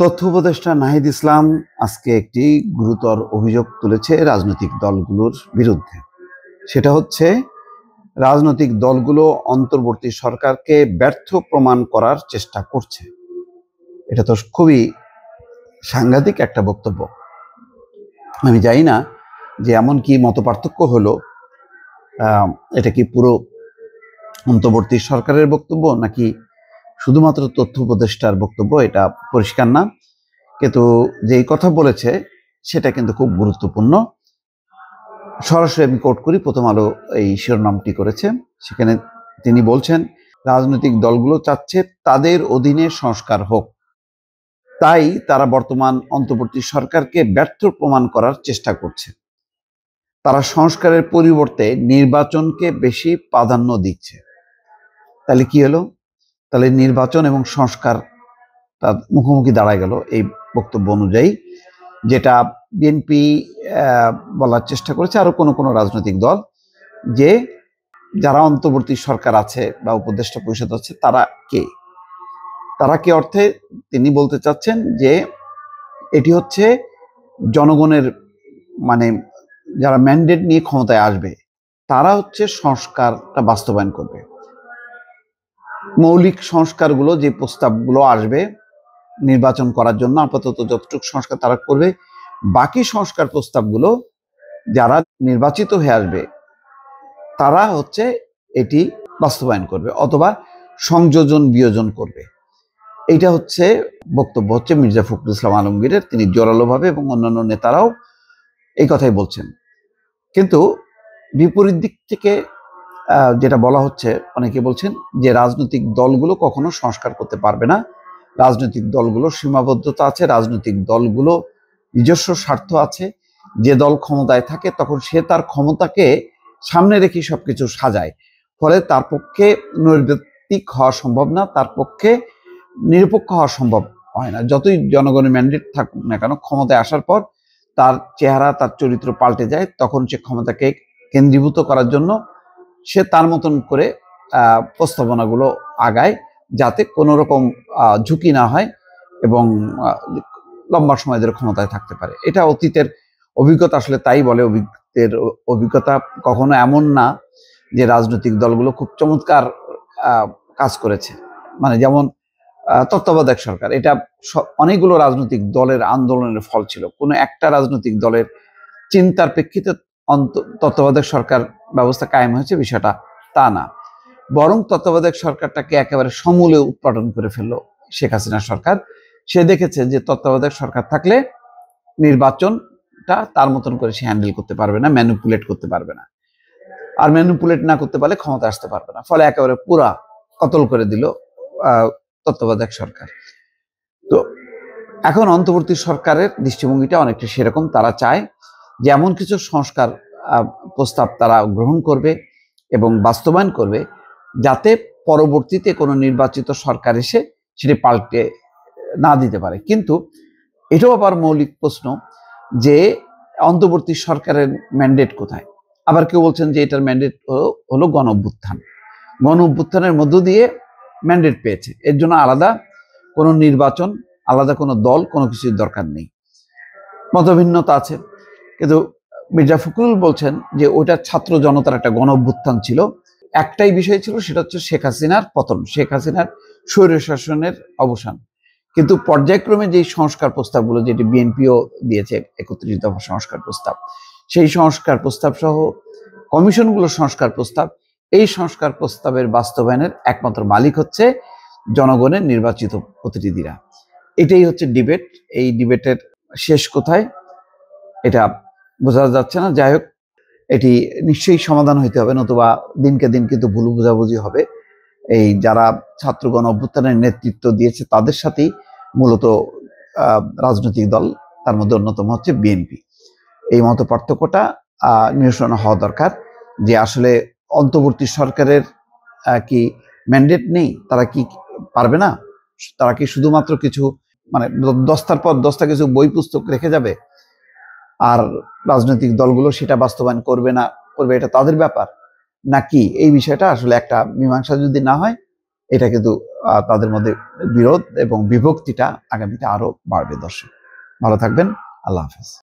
তথ্য উপদেষ্টা নাহিদ ইসলাম আজকে একটি গুরুতর অভিযোগ তুলেছে রাজনৈতিক দলগুলোর বিরুদ্ধে। সেটা হচ্ছে রাজনৈতিক দলগুলো অন্তর্বর্তী সরকারকে ব্যর্থ প্রমাণ করার চেষ্টা করছে। এটা তো খুবই সাংঘাতিক একটা বক্তব্য। আমি জানি না যে এমন কি মতপার্থক্য হলো, এটা কি পুরো অন্তর্বর্তী সরকারের বক্তব্য নাকি শুধুমাত্র তথ্য উপদেষ্টার বক্তব্য, এটা পরিষ্কার না। কিন্তু যেই কথা বলেছে সেটা কিন্তু খুব গুরুত্বপূর্ণ। সরাসরি আমি কোট করি, প্রথম আলো এই শিরোনামটি করেছে। সেখানে তিনি বলছেন, রাজনৈতিক দলগুলো চাচ্ছে তাদের অধীনে সংস্কার হোক, তাই তারা বর্তমান অন্তর্বর্তী সরকারকে ব্যর্থ প্রমাণ করার চেষ্টা করছে। তারা সংস্কারের পরিবর্তে নির্বাচনকে বেশি প্রাধান্য দিচ্ছে। তাহলে কি হলো? তাহলে নির্বাচন এবং সংস্কার তার মুখোমুখি দাঁড়ায় গেল এই বক্তব্য অনুযায়ী, যেটা বিএনপি বলার চেষ্টা করেছে, আরো কোনো রাজনৈতিক দল, যে যারা অন্তর্বর্তী সরকার আছে বা উপদেষ্টা পরিষদ আছে তারা কে অর্থে তিনি বলতে চাচ্ছেন যে এটি হচ্ছে জনগণের, মানে যারা ম্যান্ডেট নিয়ে ক্ষমতায় আসবে তারা হচ্ছে সংস্কারটা বাস্তবায়ন করবে। মৌলিক সংস্কারগুলো, যে প্রস্তাবগুলো আসবে নির্বাচন করার জন্য, আপাতত যতটুকু সংস্কার তারা করবে, বাকি সংস্কার প্রস্তাবগুলো যারা নির্বাচিত হয়ে আসবে তারা হচ্ছে এটি বাস্তবায়ন করবে অথবা সংযোজন বিয়োজন করবে। এইটা হচ্ছে বক্তব্য হচ্ছে মির্জা ফখরুল ইসলাম আলমগীরের। তিনি জোরালোভাবে এবং অন্যান্য নেতারাও এই কথাই বলছেন। কিন্তু বিপরীত দিক থেকে যেটা বলা হচ্ছে, অনেকে বলছেন যে রাজনৈতিক দলগুলো কখনো সংস্কার করতে পারবে না, রাজনৈতিক দলগুলোর সীমাবদ্ধতা আছে, রাজনৈতিক দলগুলো নিজস্ব স্বার্থ আছে। যে দল ক্ষমতায় থাকে তখন সে তার ক্ষমতাকে সামনে রেখে সবকিছু সাজায়, ফলে তার পক্ষে নৈর্ব্যক্তিক হওয়া সম্ভব না, তার পক্ষে নিরপেক্ষ হওয়া সম্ভব হয় না। যতই জনগণের ম্যান্ডেট থাকুক না কেন, ক্ষমতায় আসার পর তার চেহারা, তার চরিত্র পাল্টে যায়। তখন সে ক্ষমতাকে কেন্দ্রীভূত করার জন্য সে তার মতন করে প্রস্তাবনাগুলো আগায়, যাতে কোনো রকম ঝুঁকি না হয় এবং লম্বা সময় ধরে ক্ষমতায় থাকতে পারে। এটা অতীতের অভিজ্ঞতা আসলে তাই বলে। অভিজ্ঞতা কখনো এমন না যে রাজনৈতিক দলগুলো খুব চমৎকার কাজ করেছে। মানে যেমন তত্ত্বাবধায়ক সরকার, এটা অনেকগুলো রাজনৈতিক দলের আন্দোলনের ফল ছিল। কোনো একটা রাজনৈতিক দলের চিন্তার প্রেক্ষিতে তত্ত্বাবধায়ক সরকার ব্যবস্থা কায়েম হয়েছে, বিষয়টা তা না। বরং তত্ত্বাবধায়ক সরকারটাকে একেবারে সমূলে উৎপাদন করে ফেললো শেখ হাসিনা সরকার। সে দেখেছে যে তত্ত্বাবধায়ক সরকার থাকলে নির্বাচনটা তার মতন করে সে হ্যান্ডেল করতে পারবে না, ম্যানিপুলেট করতে পারবে না, আর ম্যানিপুলেট না করতে পারলে ক্ষমতা আসতে পারবে না। ফলে একেবারে পুরা কতল করে দিল তত্ত্বাবধায়ক সরকার। তো এখন অন্তর্বর্তী সরকারের দৃষ্টিভঙ্গিটা অনেকটা সেরকম। তারা চায় যে এমন কিছু সংস্কার প্রস্তাব তারা গ্রহণ করবে এবং বাস্তবায়ন করবে, যাতে পরবর্তীতে কোনো নির্বাচিত সরকার এসে সেটি পাল্টে না দিতে পারে। কিন্তু এটাও আবার মৌলিক প্রশ্ন যে অন্তর্বর্তী সরকারের ম্যান্ডেট কোথায়? আবার কেউ বলছেন যে এটার ম্যান্ডেট হলো গণ অভ্যুত্থান। গণ অভ্যুত্থানের মধ্য দিয়ে ম্যান্ডেট পেয়েছে, এর জন্য আলাদা কোনো নির্বাচন, আলাদা কোনো দল, কোনো কিছুর দরকার নেই। মতভিন্নতা আছে, কিন্তু মির্জা ফখরুল বলছেন যে ওইটা ছাত্র জনতার একটা গণ অভ্যুত্থান ছিল। একটাই বিষয় ছিল, সেটা হচ্ছে শেখ হাসিনার পতন, শেখ হাসিনার স্বৈরশাসনের অবসান। কিন্তু পর্যায়ক্রমে যেই সংস্কার প্রস্তাবগুলো, যেটি বিএনপিও দিয়েছে 31 দফা সংস্কার প্রস্তাব, সেই সংস্কার প্রস্তাব সহ কমিশনগুলো সংস্কার প্রস্তাব, এই সংস্কার প্রস্তাবের বাস্তবায়নের একমাত্র মালিক হচ্ছে জনগণের নির্বাচিত প্রতিনিধিরা। এটাই হচ্ছে ডিবেট। এই ডিবেটের শেষ কোথায় এটা বোঝা যাচ্ছে না। যাই হোক, এটি নিশ্চয়ই সমাধান হইতে হবে, নতুবা দিনকে দিন কিন্তু ভুল বোঝাবুঝি হবে। এই যারা ছাত্র গণ অভ্যুত্থানের নেতৃত্ব দিয়েছে তাদের সাথেই মূলত রাজনৈতিক দল, তার মধ্যে অন্যতম হচ্ছে বিএনপি। এই মত পার্থক্যটা নিরসন হওয়া দরকার, যে আসলে অন্তর্বর্তী সরকারের কি ম্যান্ডেট নেই? তারা কি পারবে না? তারা কি শুধুমাত্র কিছু, মানে দস্তার পর দস্তা কিছু বই পুস্তক রেখে যাবে, আর রাজনৈতিক দলগুলো সেটা বাস্তবায়ন করবে না করবে, এটা তাদের ব্যাপার নাকি? এই বিষয়টা আসলে একটা মীমাংসা যদি না হয়, এটা কিন্তু তাদের মধ্যে বিরোধ এবং বিভক্তিটা আগামীতে আরো বাড়বে। দর্শক ভালো থাকবেন, আল্লাহ হাফেজ।